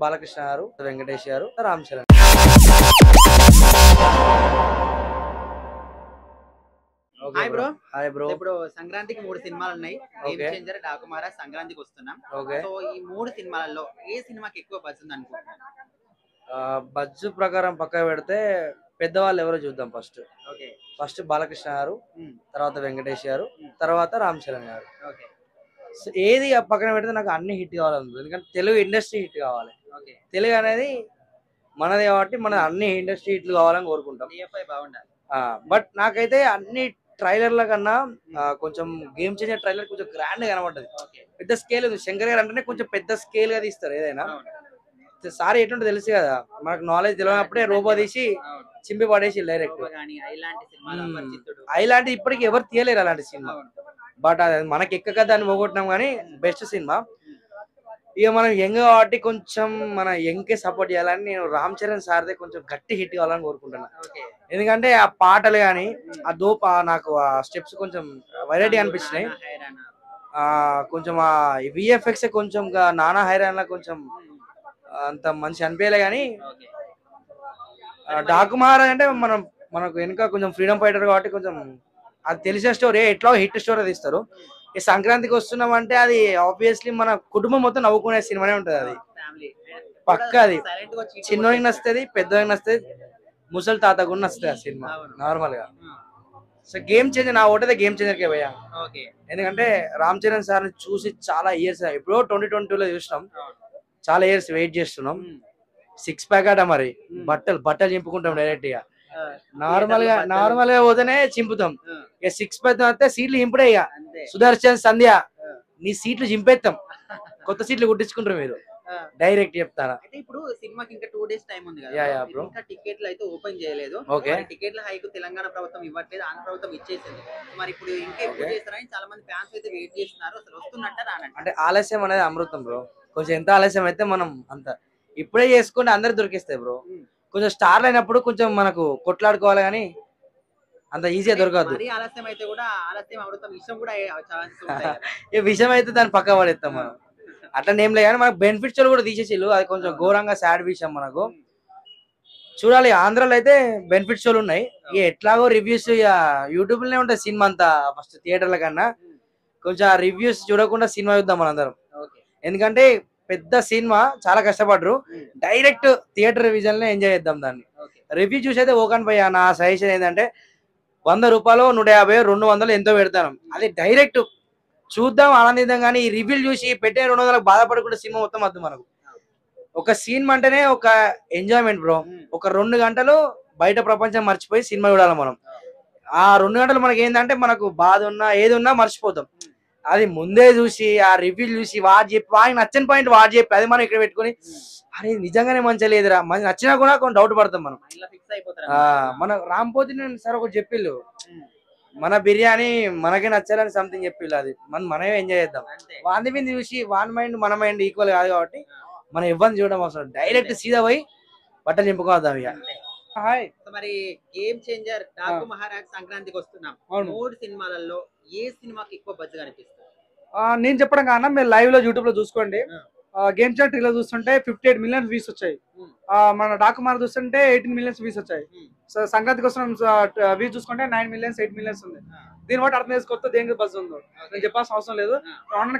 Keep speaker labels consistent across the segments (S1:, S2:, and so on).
S1: బాలకృష్ణ గారు, వెంకటేష్ గారు, Ram Charan.
S2: Hi bro.
S1: Hi bro.
S2: ఇప్పుడు సంక్రాంతికి 3 సినిమాలు ఉన్నాయి. Game
S1: okay.
S2: చేంజర్, డాకుమార, సంక్రాంతికి వస్తున్నాం.
S1: ఓకే.
S2: సో ఈ 3 సినిమాలలో ఏ సినిమాకి ఎక్కువ బజ్ ఉంది అనుకుంటున్నారు?
S1: బడ్జ్ ప్రకారం పక్కన పెడితే పెద్దవాళ్ళు ఎవరో చూద్దాం.
S2: ఓకే.
S1: ఫస్ట్ బాలకృష్ణ గారు,
S2: హ్మ్.
S1: తర్వాత వెంకటేష్ గారు,
S2: హ్మ్.
S1: తర్వాత రామ్ చరణ్ గారు.
S2: ఓకే.
S1: సో ఏది పక్కన పెడితే నాకు అన్ని హిట్ కావాలనుకుంటుంది. ఎందుకంటే తెలుగు ఇండస్ట్రీ హిట్ కావాలి.
S2: ఓకే.
S1: తెలుగు అనేది మనది కాబట్టి మన అన్ని ఇండస్ట్రీ హిట్లు కావాలని కోరుకుంటాం.
S2: డిఎఫ్ఐ బాగుండాలి.
S1: బట్ నాకైతే అన్ని ట్రైలర్ల కన్నా కొంచెం గేమ్ చేంజర్ ట్రైలర్ కొంచెం గ్రాండ్ గా కనబడ్డది.
S2: ఓకే.
S1: పెద్ద స్కేల్ ఉంది. శంకర్ గారు అంటేనే కొంచెం పెద్ద స్కేల్ గా తీస్తారు ఏదైనా.
S2: అవును.
S1: సారీ ఎటుంటే తెలుసు కదా, మనకు నాలెడ్జ్ తెలియనప్పుడే రోబో తీసి
S2: అవును.
S1: చింపి పడేసి డైరెక్ట్.
S2: రోబో గాని ఇలాంటి సినిమాలు అపరిచితుడు.
S1: ఇలాంటి ఇప్పటికి ఎవరు తీయలేరు అలాంటి సినిమా.
S2: అవును.
S1: బట్ అది మనకి ఎక్కక దాన్ని పోగొట్టినాం కానీ బెస్ట్ సినిమా. ఇక మనం యంగ్ కాబట్టి కొంచెం మన యంగ్ కే సపోర్ట్ చేయాలని నేను రామ్ చరణ్ సార్దే కొంచెం గట్టి హిట్ కావాలని కోరుకుంటున్నా.
S2: ఓకే.
S1: ఎందుకంటే ఆ పాటలు కానీ ఆ దోప్ నాకు ఆ స్టెప్స్ కొంచెం వెరైటీ అనిపించినాయి.
S2: నానా హైరానా.
S1: కొంచెం ఆ విఎఫ్ఎక్స్ కొంచెం నానా హైరాన్ కొంచెం అంత మంచి అనిపించలే కానీ
S2: ఓకే.
S1: డాకుమార్ అంటే మనకు వెనుక కొంచెం ఫ్రీడమ్ ఫైటర్ కాబట్టి కొంచెం అది తెలిసిన స్టోరీ, ఎట్లా హిట్ స్టోరీ తీస్తారు. ఈ సంక్రాంతికి వస్తున్నాం అంటే అది ఆబ్వియస్లీ మన కుటుంబం మొత్తం నవ్వుకునే సినిమానే ఉంటది. అది
S2: ఫ్యామిలీ
S1: పక్క, అది
S2: సైలెంట్ గా చీటీ
S1: చిన్నోడికి నచ్చుతుంది, పెద్దోడికి నచ్చుతుంది, ముసలి తాత కూడా నచ్చుతుంది ఆ సినిమా
S2: అవును.
S1: నార్మల్ గా. సో గేమ్ చేంజర్ నా ఓటైతే గేమ్ చేంజర్ కే భయ్యా.
S2: ఓకే.
S1: ఎందుకంటే రామ్ చరణ్ సార్ చూసి చాలా ఇయర్స్, ఎప్పుడో 2022లో చూసినాం.
S2: అవును.
S1: చాలా ఇయర్స్ వెయిట్ చేస్తున్నాం.
S2: హ్మ్.
S1: 6 ప్యాక్ అట మరి.
S2: Hmm.
S1: బట్టలు చింపుకుంటాం డైరెక్ట్ గా.
S2: ఆ,
S1: నార్మల్ గా పోతేనే చింపుతాం.
S2: ఆ,
S1: ఇక 6 ప్యాక్ అయితే సీట్లు చింపుడే. ఇక
S2: అంతే.
S1: సుదర్శన్, సంధ్య
S2: ఆ,
S1: నీ సీట్లు చింపేస్తాం, కొత్త సీట్లు కుట్టించుకుంటారు మీరు
S2: ఆ.
S1: డైరెక్ట్ చెప్తారా.
S2: అయితే ఇప్పుడు సినిమాకి ఇంకా 2 డేస్ టైం ఉంది కదా.
S1: Yeah yeah bro.
S2: ఇంకా టికెట్లు అయితే ఓపెన్ చేయలేదు.
S1: ఓకే.
S2: మరి టికెట్ల హైక్ తెలంగాణ ప్రభుత్వం ఇవ్వట్లేదు, ఆంధ్ర ప్రభుత్వం ఇచ్చేసింది. మరి ఇప్పుడు ఇంకా ఎప్పుడు
S1: ఓకే.
S2: చేస్తారని చాలా మంది ఫ్యాన్స్ అయితే వెయిట్ చేస్తున్నారు. అసలు వస్తున్నట్ట రానంట.
S1: అంటే ఆలస్యం అనేది అమృతం బ్రో. కొంచెం ఎంత ఆలస్యం అయితే మనం అంత. ఇప్పుడే చేసుకుంటే అందరు దొరికిస్తాయి బ్రో. కొంచెం స్టార్లు అయినప్పుడు కొంచెం మనకు కొట్లాడుకోవాలి కానీ అంత ఈజీగా దొరకదు.
S2: మరీ ఆలస్యం అయితే కూడా ఆలస్యం అమృతం విషయం కూడా ఛాన్సెస్ ఉంటాయి కదా.
S1: ఈ విషయం అయితే దాన్ని పక్క పడేస్తాం మనం. అట్లా ఏం లేదు కానీ మనకు బెనిఫిట్స్ కూడా తీసేసిల్లు. అది కొంచెం ఘోరంగా సాడ్ విషయం మనకు. చూడాలి, ఆంధ్రాలో అయితే బెనిఫిట్స్ ఉన్నాయి. ఇక ఎట్లాగో రివ్యూస్ ఇక యూట్యూబ్ లోనే ఉంటాయి సినిమా అంతా. ఫస్ట్ థియేటర్ల కన్నా కొంచెం ఆ రివ్యూస్ చూడకుండా సినిమా చూద్దాం మనందరం.
S2: ఓకే.
S1: ఎందుకంటే పెద్ద సినిమా, చాలా కష్టపడరు. డైరెక్ట్ థియేటర్ విజన్ లో ఎంజాయ్ చేద్దాం దాన్ని.
S2: ఓకే.
S1: రివ్యూ చూసి అయితే ఓకన్ పోయా. నా సజెషన్ ఏంటంటే 100 రూపాయలు 150 200 ఎంతో పెడతాను. అది డైరెక్ట్ చూద్దాం, ఆనందిద్దాం. కానీ ఈ రివ్యూలు చూసి పెట్టే 200 బాధపడకుండా సినిమా మొత్తం వద్దు మనకు. ఒక సీన్ అంటేనే ఒక ఎంజాయ్మెంట్ బ్రో. ఒక 2 గంటలు బయట ప్రపంచం మర్చిపోయి సినిమా చూడాలి మనం. ఆ 2 గంటలు మనకి ఏంటంటే మనకు బాధ ఉన్నా ఏది ఉన్నా మర్చిపోతాం. అది ముందే చూసి ఆ రివ్యూ చూసి వాడు చెప్పి వాడికి నచ్చని పాయింట్ వాడు చెప్పి అది మనం ఇక్కడ పెట్టుకుని అరే నిజంగానే మంచిగా లేదురా, మనకి నచ్చినా కూడా కొంచెం డౌట్ పడతాం మనం. మన రాంపోతి సార్ ఒకటి చెప్పిళ్ళు, మన బిర్యానీ మనకే నచ్చాలని సంథింగ్ చెప్పిళ్ళు. అది మనమే ఎంజాయ్ చేద్దాం. వాని మీద చూసి వాని మైండ్ మన మైండ్ ఈక్వల్ కాదు కాబట్టి మనం ఇవ్వని చూడడం అవసరం. డైరెక్ట్ సీదా పోయి బట్టలు నింపుకోవద్దాం ఇక.
S2: హాయ్. మరి గేమ్ చేంజర్, డాకు మహారాజ్ సంక్రాంతికి వస్తున్నాం. 3 సినిమాలలో ఏ సినిమాకి ఎక్కువ బజ్ కనిపిస్తుంది?
S3: నేను చెప్పడం కాన్నా మీరు లైవ్ లో యూట్యూబ్ లో చూసుకోండి. గేమ్ చాట్ ట్రైలర్ చూస్తుంటే 58 మిలియన్ వ్యూస్ వచ్చాయి. మన డాకుమార్ చూస్తుంటే 18 మిలియన్స్ వ్యూస్ వచ్చాయి. సో సంక్రాంతికి వస్తున్న వ్యూస్ చూసుకుంటే 9 మిలియన్స్ 8 మిలియన్స్ ఉంది. దీని బట్టి అర్థం చేసుకోవద్దు దేనికి బజ్ ఉందో. నేను చెప్పాల్సిన అవసరం లేదు.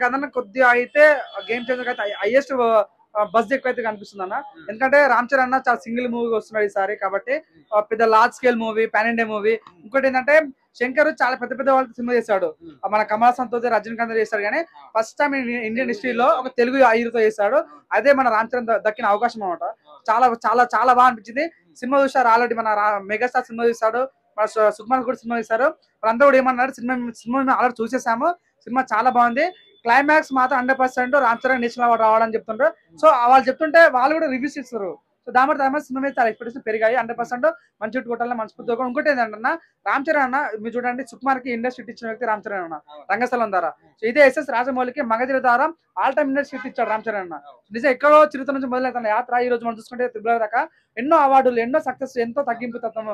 S3: కన్నా కొద్దిగా అయితే గేమ్ చేంజర్ అయితే హైయెస్ట్ బజ్ ఎక్కువైతే కనిపిస్తుంది అన్న. ఎందుకంటే రామ్ చరణ్ అన్న చాలా సింగిల్ మూవీ వస్తున్నాడు ఈసారి కాబట్టి పెద్ద large scale movie, pan India movie. ఇంకోటి ఏంటంటే శంకర్ చాలా పెద్ద పెద్ద వాళ్ళకి సినిమా చేశాడు. మన కమల్ హాసన్ తో, రజనీకాంత్ చేశాడు. కానీ ఫస్ట్ టైం ఇండియన్ హిస్టరీలో ఒక తెలుగు హీరోతో చేశాడు. అదే మన రామ్ చరణ్ దక్కిన అవకాశం అనమాట. చాలా చాలా చాలా బాగా అనిపించింది. సినిమా చూసారు ఆల్రెడీ, మన మెగాస్టార్ సినిమా చూసాడు, మన సుకుమార్ కూడా సినిమా చూసారు. వాళ్ళందరూ కూడా ఏమన్నారు, సినిమా ఆల్రెడీ చూసేసాము, సినిమా చాలా బాగుంది, క్లైమాక్స్ మాత్రం 100% రామ్ చరణ్ నేషనల్ అవార్డు రావాలని చెప్తుండ్రు. సో వాళ్ళు చెప్తుంటే వాళ్ళు కూడా రివ్యూస్ ఇస్తారు. సో దాని సినిమా మీద చాలా ఎక్స్పెక్టేషన్ పెరిగాయి. 100% మంచి కొట్టాలని మనస్ఫూర్తిగా. ఇంకోటి ఏంటంటే రామ్ చరణ్ అన్న మీరు చూడండి, సుకుమార్ కి ఇండస్ట్రీ ఇచ్చిన వ్యక్తి రామ్ చరణ్ అన్న, రంగస్థలం ద్వారా. సో ఇదే ఎస్ఎస్ రాజమౌళికి మగధీర ద్వారా ఆల్ టైమ్ ఇండస్ట్రీ ఇచ్చాడు రామ్ చరణ్ అన్న. నిజం ఎక్కడో చిరుత నుంచి మొదలవుతున్న యాత్ర ఈ రోజు మనం చూసుకుంటే త్రిబుల్ దాకా ఎన్నో అవార్డులు, ఎన్నో సక్సెస్, ఎంతో తగ్గింపు తత్వం,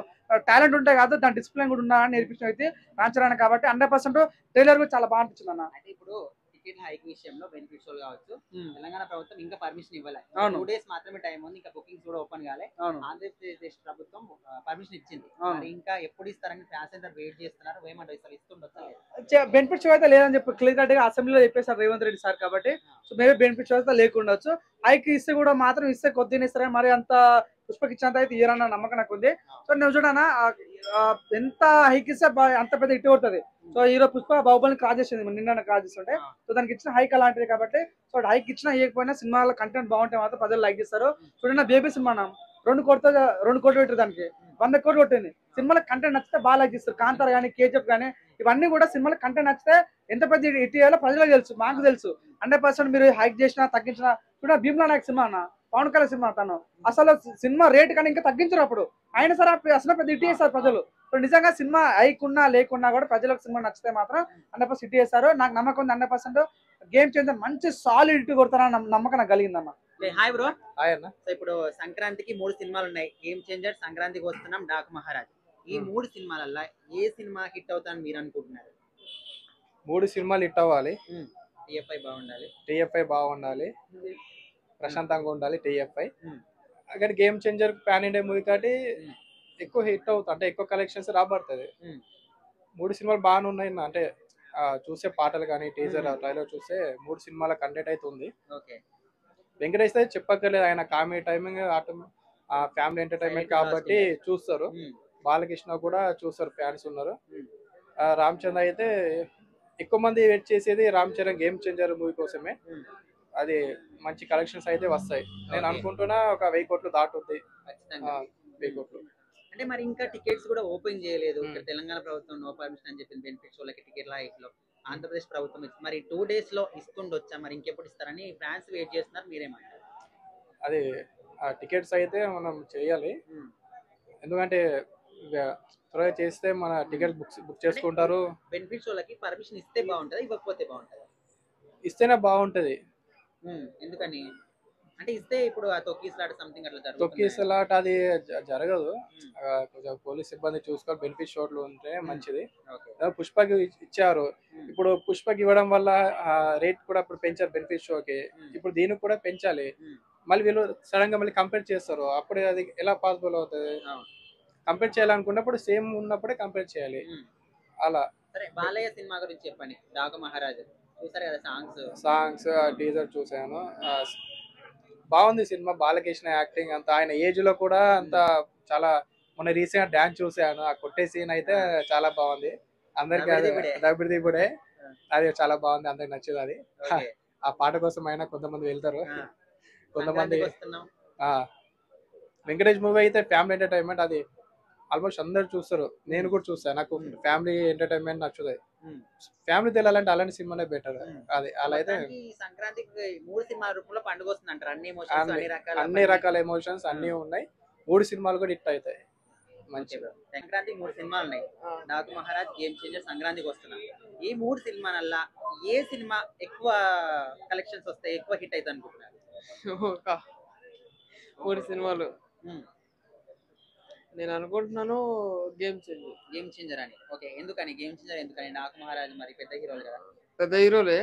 S3: టాలెంట్ ఉంటే కాదు దాని డిసిప్లిన్ కూడా ఉన్నారని నేర్పించిన వ్యక్తి రామ్ చరణ్ కాబట్టి 100% ట్రైలర్ కూడా చాలా బాగా అనిపించింది అన్న.
S2: అంటే ఇప్పుడు టికెట్ హైక్ విషయంలో బెనిఫిట్ షోలు కావచ్చు, తెలంగాణ ప్రభుత్వం ఇంకా పర్మిషన్ ఇవ్వలే.
S3: అవును.
S2: 2 days మాత్రమే టైం ఉంది, ఇంకా బుకింగ్స్ కూడా ఓపెన్ కాలే.
S3: అవును.
S2: ఆంధ్రప్రదేశ్ ప్రభుత్వం పర్మిషన్ ఇచ్చింది.
S3: అవును.
S2: మరి ఇంకా ఎప్పుడు ఇస్తారని ఫ్యాన్స్ అందరు వెయిట్ చేస్తున్నారు. ఏమంటారు, ఇస్తారు ఇస్తుండొచ్చా లేదా?
S3: బెనిఫిట్ షో అయితే లేదని చెప్పి క్లియర్ కట్ గా అసెంబ్లీలో చెప్పేశారు రేవంత్ రెడ్డి సార్ కాబట్టి. సో మేబీ బెనిఫిట్ షో అయితే లేకుండొచ్చు. హైక్ ఇస్తే కూడా మాత్రం ఇస్తే కొద్దిగా ఇస్తారని మరి అంత పుష్పకి ఇచ్చేంత అయితే ఇయ్యరన్న నమ్మకం నాకు ఉంది. సో నేను చూడనా ఎంత హైక్ ఇస్తే అంత పెద్ద హిట్ అవుతుంది. సో హీరో పుష్ప బాహుబలిని క్రాస్ చేసింది నిన్న క్రాస్ చేస్తుంటే. సో దానికి ఇచ్చిన హైక్ అలాంటిది కాబట్టి సో హైక్ ఇచ్చినా ఇవ్వకపోయినా సినిమాలో కంటెంట్ బాగుంటే మాత్రం ప్రజలు లైక్ చేస్తారు. చూడండి బేబీ సినిమా 2 కోట్లు పెట్టారు, దానికి 100 కోట్లు కొట్టింది. సినిమాలో కంటెంట్ నచ్చితే బాగా లైక్ చేస్తారు. కాంతార కానీ కేజీఎఫ్ కానీ ఇవన్నీ కూడా సినిమాలో కంటెంట్ నచ్చితే ఎంత పెద్ద హిట్ చేయాలో ప్రజలకు తెలుసు, మాకు తెలుసు. 100% మీరు హైక్ చేసినా తగ్గించినా కూడా భీమ్లా నాయక్ సినిమా అన్న, పవన్ కళ్యాణ్ సినిమా తను అసలు సినిమా రేట్ కానీ ఇంకా తగ్గించరు అప్పుడు. అయినా సరే అసలు పెద్ద హిట్ చేస్తారు ప్రజలు. సో నిజంగా సినిమా హైక్ ఉన్నా లేకున్నా కూడా ప్రజలకు సినిమా నచ్చితే మాత్రం 100% హిట్ చేస్తారు. నాకు నమ్మకం ఉంది 100% గేమ్ చేంజర్ మంచి సాలిడ్ హిట్ కొడతారని నమ్మకం నాకు కలిగిందన్న.
S2: Hi bro.
S1: హాయ్ అన్న.
S2: సో ఇప్పుడు సంక్రాంతికి 3 సినిమాలు ఉన్నాయి. గేమ్ చేంజర్, సంక్రాంతికి వస్తున్నాం, డాకు మహారాజ్. ఈ 3 సినిమాలల్లో ఏ సినిమా హిట్ అవుతారని మీరు అనుకుంటున్నారు?
S1: 3 సినిమాలు హిట్ అవ్వాలి.
S2: టీఎఫ్ఐ బాగుండాలి,
S1: ప్రశాంతంగా ఉండాలి టీఎఫ్ఐ. అక్కడ game changer pan India movie కాబట్టి ఎక్కువ హిట్ అవుతుంది, అంటే ఎక్కువ కలెక్షన్స్ రాబడుతుంది. 3 సినిమాలు బాగానే ఉన్నాయి అంటే చూసే పాటలు కానీ టీజర్ ట్రైలర్ చూస్తే 3 సినిమాల కంటెంట్ అయితే ఉంది. వెంకటేష్ అయితే చెప్పక్కర్లేదు, ఆయన కామెడీ టైమింగ్ ఫ్యామిలీ ఎంటర్టైన్మెంట్ కాబట్టి చూస్తారు. బాలకృష్ణ కూడా చూస్తారు, ఫ్యాన్స్ ఉన్నారు. రామ్ చరణ్ అయితే ఎక్కువ మంది వెయిట్ చేసేది Ram Charan game changer movie కోసమే. అది మంచి కలెక్షన్స్ అయితే వస్తాయి. నేను అనుకుంటున్నా ఒక 1000 కోట్లు దాటుద్ది. 1000 కోట్లు
S2: అంటే మరి ఇంకా టికెట్స్ కూడా ఓపెన్ చేయలేదు. తెలంగాణ ప్రభుత్వం నో పర్మిషన్ అని చెప్పింది బెనిఫిట్స్ వాళ్ళకి టికెట్ హైక్ లో. ఆంధ్రప్రదేశ్ ప్రభుత్వం మరి 2 days లో ఇస్తుండొచ్చా, మరి ఇంకెప్పుడు ఇస్తారని ఫ్యాన్స్ వెయిట్ చేస్తున్నారు, మీరేమంటారు?
S1: అది టికెట్స్ అయితే మనం చేయాలి, ఎందుకంటే త్వరగా చేస్తే మన టికెట్ బుక్ చేసుకుంటారు.
S2: బెనిఫిట్స్ వాళ్ళకి పర్మిషన్ ఇస్తే బాగుంటది, ఇవ్వకపోతే బాగుంటది?
S1: ఇస్తేనే బాగుంటది.
S2: ఎందుకని అంటే ఇస్తే ఇప్పుడు ఆ తొక్కిసలాట సంథింగ్ అట్లా జరుగుతుంది.
S1: తొక్కిసలాట అది జరగదు. కొంచెం పోలీస్ సిబ్బంది చూసుకోవాలి, బెనిఫిట్ షోట్లు ఉంటే మంచిది. పుష్పకి ఇచ్చారు, ఇప్పుడు పుష్పకి ఇవ్వడం వల్ల రేట్ కూడా ఇప్పుడు పెంచారు బెనిఫిట్ షోకి. ఇప్పుడు దీనికి కూడా పెంచాలి. మళ్ళీ వీళ్ళు సడన్ గా మళ్ళీ కంపేర్ చేస్తారు, అప్పుడు అది ఎలా పాసిబుల్ అవుతుంది? కంపేర్ చేయాలనుకున్నప్పుడు సేమ్ ఉన్నప్పుడే కంపేర్ చేయాలి. అలా.
S2: సరే, బాలయ్య సినిమా గురించి చెప్పండి. డాకు మహారాజ్ చూసారు కదా,
S1: సాంగ్స్ టీజర్ చూసాను, బాగుంది సినిమా. బాలకృష్ణ యాక్టింగ్ అంతా, ఆయన ఏజ్ లో కూడా అంత చాలా. మొన్న రీసెంట్ డాన్స్ చూసాను, ఆ కొట్టే సీన్ అయితే చాలా బాగుంది. అందరికి దబిడిదిబుడే, అది చాలా బాగుంది, అందరికి నచ్చింది అది. ఆ పాట కోసం అయినా కొంతమంది వెళ్తారు, కొంతమంది. వెంకటేష్ మూవీ అయితే ఫ్యామిలీ ఎంటర్టైన్మెంట్, అది ఆల్మోస్ట్ అందరు చూస్తారు, నేను కూడా చూస్తాను. నాకు ఫ్యామిలీ ఎంటర్టైన్మెంట్ నచ్చుతుంది. ఫ్యామిలీ తెలియాలంటే అలాంటి సినిమానే బెటర్. అది అలా అయితే
S2: సంక్రాంతికి 3 సినిమాల రూపంలో పండుగ వస్తుంది అంటారు.
S1: అన్ని రకాల ఎమోషన్స్ అన్ని ఉన్నాయి. 3 సినిమాలు కూడా హిట్ అవుతాయి. మంచిగా
S2: సంక్రాంతికి 3 సినిమాలు ఉన్నాయి. డాకు మహారాజ్, గేమ్ చేంజర్, సంక్రాంతికి వస్తున్నాం. ఈ 3 సినిమాలల్లా ఏ సినిమా ఎక్కువ కలెక్షన్స్ వస్తాయి, ఎక్కువ హిట్ అవుతుంది అనుకుంటున్నారు?
S4: 3 సినిమాలు నేను అనుకుంటున్నాను గేమ్ చేంజర్
S2: అని. ఓకే, ఎందుకని గేమ్ చేంజర్? ఎందుకని? డాకు మహారాజ్ మరి పెద్ద హీరోలు కదా.
S4: పెద్ద హీరోలే.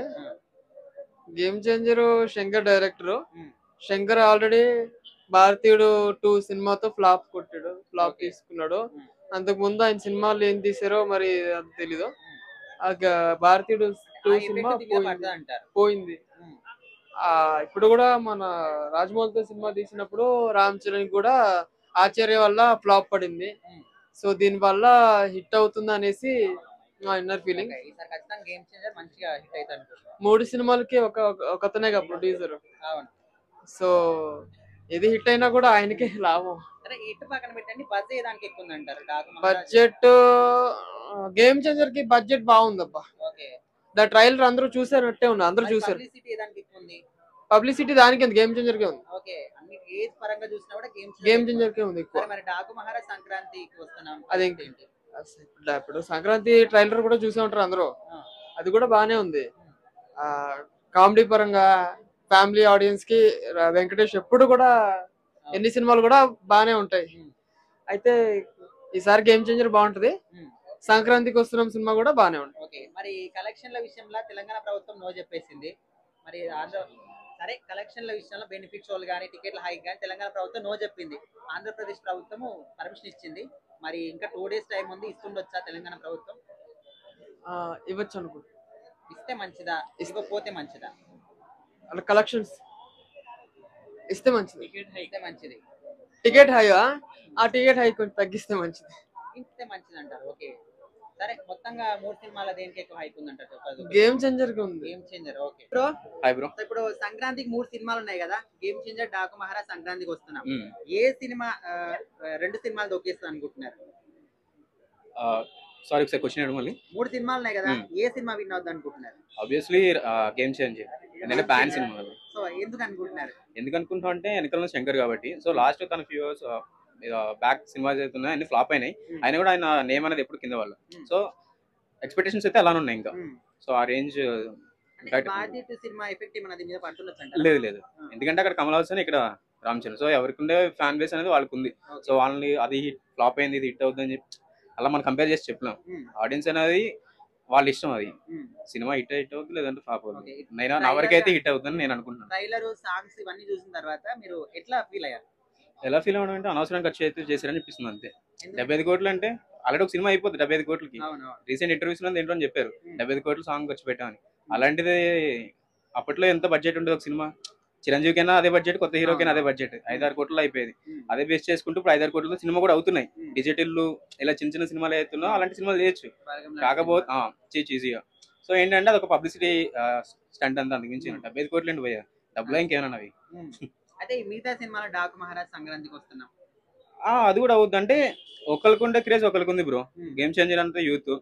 S4: Game changer Shankar director. Shankar already Bharateeyudu 2 సినిమాతో ఫ్లాప్ తీసుకున్నాడు. అంతకు ముందు ఆయన సినిమాలు ఏం తీసారో మరి అది తెలీదు. భారతీయుడు 2 సినిమా పోయింది. ఇప్పుడు కూడా మన రాజమౌళితో సినిమా తీసినప్పుడు రామ్ చరణ్ కూడా ఆచార్య వల్ల ఫ్లాప్ పడింది. సో దీని వల్ల హిట్ అవుతుంది అనేసి మా ఇన్నర్ ఫీలింగ్. 3 సినిమాలకి ఒకతనే కదా ప్రొడ్యూసర్. సో ఇది హిట్ అయినా కూడా ఆయనకే లాభం. బడ్జెట్ గేమ్ చేంజర్ కి బడ్జెట్ బాగుందబ్బా. ట్రైలర్ అందరూ చూసారట్టే ఉంది, అందరూ చూసారు. పబ్లిసిటీ దానికి ఉంది, గేమ్ చేంజర్ కే ఉంది. గేమ్ చేంజర్ కే ఉంది ఎక్కువ. అది ఇప్పుడు సంక్రాంతి ట్రైలర్ కూడా చూసే ఉంటారు అందరూ, అది కూడా బానే ఉంది. కామెడీ పరంగా ఫ్యామిలీ ఆడియన్స్ కి వెంకటేష్ ఎప్పుడు కూడా ఎన్ని సినిమాలు కూడా బానే ఉంటాయి. అయితే ఈసారి గేమ్ చేంజర్ బాగుంటది. సంక్రాంతికి వస్తున్నాం సినిమా కూడా బానే ఉంటుంది.
S2: ఓకే, మరి కలెక్షన్ల విషయంలో తెలంగాణ ప్రభుత్వం నో చెప్పేసింది. మరి సరే కలెక్షన్ల విషయంలో బెనిఫిట్ షోలు కానీ టికెట్ల హైక్ కానీ తెలంగాణ ప్రభుత్వం నో చెప్పింది. ఆంధ్రప్రదేశ్ ప్రభుత్వము పర్మిషన్ ఇచ్చింది. మరి ఇంకా 2 days టైం ఉంది, ఇస్తుండొచ్చా తెలంగాణ ప్రభుత్వం?
S4: ఇవ్వచ్చు అనుకుంటా.
S2: ఇస్తే మంచిదా, ఇవ్వకపోతే మంచిదా?
S4: అలా కలెక్షన్స్ ఇస్తే మంచిది.
S2: ఇస్తే మంచిది.
S4: టికెట్ హై ఆ టికెట్ హై కొంచెం తగ్గిస్తే మంచిది.
S2: ఇస్తే మంచిది అంటారు. ఓకే, సరే మొత్తంగా 3 సినిమాల దేనికి ఎక్కువ హైక్ ఉందంటారు?
S4: గేమ్ చేంజర్ కి ఉంది.
S2: Game changer. Okay bro.
S5: Hi bro.
S2: ఇప్పుడు సంక్రాంతికి 3 సినిమాలు ఉన్నాయి కదా, గేమ్ చేంజర్, డాకు మహారాజ్, సంక్రాంతికి వస్తున్నాం. ఏ సినిమా 2 సినిమాలు దొక్కేస్తా అనుకుంటున్నారు?
S5: సారీ ఒకసారి క్వశ్చన్ అడగండి మళ్ళీ.
S2: 3 సినిమాలు ఉన్నాయి కదా, ఏ సినిమా విన్ అవుద్ది అనుకుంటున్నారు?
S5: ఆబ్వియస్లీ గేమ్ చేంజర్, ఎందుకంటే ప్యాన్ సినిమా.
S2: సో ఎందుకు అనుకుంటున్నారు?
S5: ఎందుకు అనుకుంటా అంటే వెనకాల శంకర్ కాబట్టి. సో లాస్ట్ తన ఫ్యూ ఇయర్స్ బ్యాక్ సినిమాస్ అవుతున్నాయి, అన్ని ఫ్లాప్ అయినాయి. ఆయన కూడా ఆయన నేమ్ అనేది ఎప్పుడు కింద వాళ్ళు. సో ఎక్స్పెక్టేషన్స్ అయితే అలానే ఉన్నాయి ఇంకా. సో ఆ రేంజ్
S2: సినిమా ఎఫెక్ట్ ఏమైనా దీని మీద పడుతుండొచ్చు?
S5: లేదు లేదు, ఎందుకంటే అక్కడ కమల్ హాసన్, ఇక్కడ రామ్ చరణ్. సో ఎవరికి ఉండే ఫ్యాన్ బేస్ అనేది వాళ్ళకి ఉంది. సో వాళ్ళని అది ఫ్లాప్ అయింది, ఇది హిట్ అవుతుంది అని చెప్పి అలా మనం కంపేర్ చేసి చెప్పలేం. ఆడియన్స్ అనేది వాళ్ళ ఇష్టం, అది సినిమా హిట్ అవుతుంది లేదంటే ఫ్లాప్ అవుతుంది. నా వరకు అయితే హిట్ అవుతుందని నేను అనుకుంటున్నాను.
S2: ట్రైలర్, సాంగ్స్ ఇవన్నీ చూసిన తర్వాత మీరు ఎట్లా ఫీల్ అయ్యారు?
S5: ఎలా ఫీల్ అవ్వడం అంటే అనవసరం ఖర్చు అయితే చేశారని అనిపిస్తుంది అంతే. 75 కోట్లు అంటే ఆల్రెడీ ఒక సినిమా అయిపోతుంది 75 కోట్లకి. రీసెంట్ ఇంటర్వ్యూస్ లో ఏంటో అని చెప్పారు 75 కోట్లు సాంగ్ ఖర్చు పెట్టామని. అలాంటిది అప్పట్లో ఎంత బడ్జెట్ ఉండదు ఒక సినిమా. చిరంజీవికైనా అదే బడ్జెట్, కొత్త హీరోకైనా అదే బడ్జెట్, 5-6 కోట్లు అయిపోయేది. అదే బేస్ చేసుకుంటూ ఇప్పుడు 5-6 కోట్లతో సినిమా కూడా అవుతున్నాయి. డిజిటల్ ఇలా చిన్న చిన్న సినిమాలు అవుతున్నా అలాంటి సినిమాలు చేయొచ్చు, కాకపోతే చేయొచ్చు ఈజీగా. సో ఏంటంటే అదొక పబ్లిసిటీ స్టంట్ అంతా, అందుకు 75 కోట్లు ఏంటి పోయా, డబ్బులు ఇంకేమన్నా అవి.
S2: అయితే మిగతా సినిమాలో డాకు మహారాజ్, సంక్రాంతికి వస్తున్నాం,
S5: అది కూడా అవుద్ది. అంటే ఒకరికి ఉండే క్రేజ్ ఒకరికి ఉంది బ్రో. గేమ్ చేంజర్ అంటే యూత్,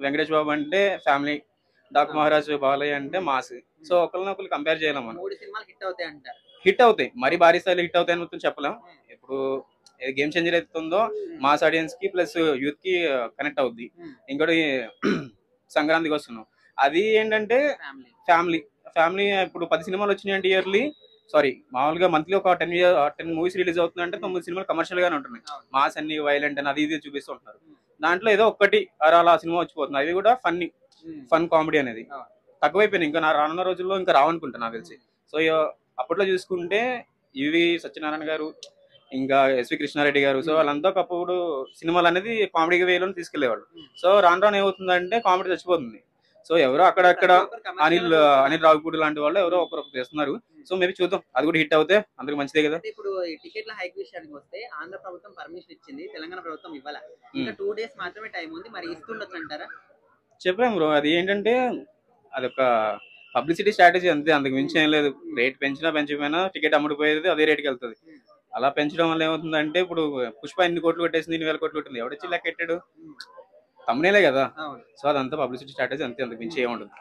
S5: వెంకటేష్ బాబు అంటే ఫ్యామిలీ, డాకు మహారాజ్ బాలయ్య అంటే మాస్. సో ఒకరిని కంపేర్ చేయలేం మనం.
S2: 3 సినిమాలు హిట్ అవుతాయి అంటారు.
S5: హిట్ అవుతాయి, మరి భారీ స్థాయిలో హిట్ అవుతాయి అని చెప్పలేం. ఇప్పుడు గేమ్ చేంజర్ అవుతుందో మాస్ ఆడియన్స్ కి ప్లస్ యూత్ కి కనెక్ట్ అవుద్ది. ఇంకోటి సంక్రాంతికి వస్తున్నాం, అది ఏంటంటే ఫ్యామిలీ ఫ్యామిలీ. ఇప్పుడు 10 సినిమాలు వచ్చినాయి అంటే ఇయర్లీ, సారీ మామూలుగా మంత్లీ ఒక 10 మూవీస్ రిలీజ్ అవుతుందంటే 9 సినిమాలు కమర్షియల్ గానే ఉంటున్నాయి. మాస్ అన్ని వైలెంట్ అని అది ఇది చూపిస్తూ ఉంటున్నారు. దాంట్లో ఏదో ఒక్కటి అలా సినిమా వచ్చిపోతుంది, అది కూడా ఫన్ కామెడీ అనేది తక్కువైపోయింది. ఇంకా రానున్న రోజుల్లో ఇంకా రావనుకుంటా నాకు తెలిసి. సో అప్పట్లో చూసుకుంటే యువి సత్యనారాయణ గారు, ఇంకా ఎస్వి కృష్ణారెడ్డి గారు, సో వాళ్ళంతా ఒకప్పుడు సినిమాలు అనేది కామెడీ వేలో తీసుకెళ్లేవాళ్ళు. సో రాను ఏమవుతుందంటే కామెడీ చచ్చిపోతుంది. సో ఎవరో అక్కడక్కడ అనిల్ రావిపూడి లాంటి వాళ్ళు ఎవరో ఒకరు చేస్తున్నారు. సో మేబీ చూద్దాం, అది కూడా హిట్ అవుతే అందరికి మంచిదే కదా.
S2: ఇప్పుడు టికెట్ల హైక్ విషయానికి వస్తే ఆంధ్ర ప్రభుత్వం పర్మిషన్ ఇచ్చింది, తెలంగాణ ప్రభుత్వం ఇవ్వాల. ఇంకా 2 days మాత్రమే టైం ఉంది, మరి ఇస్తుండొచ్చు అంటారా?
S5: చెప్పాం బ్రో, అది ఏంటంటే అదొక పబ్లిసిటీ స్ట్రాటజీ అంతే, అందుకు మించి ఏం లేదు. రేట్ పెంచిపోయినా టికెట్ అమ్ముడిపోయేది అదే రేట్కి వెళ్తుంది. అలా పెంచడం వల్ల ఏమవుతుందంటే ఇప్పుడు పుష్ప 8 కోట్లు కొట్టేసింది, 8,000 కోట్లు కొట్టింది, ఎవడొచ్చి లెక్క పెట్టాడు? తమ్మునేలే కదా. సో అదంతా పబ్లిసిటీ స్ట్రాటజీ అంతే, అందుకు మించి ఏముండదు.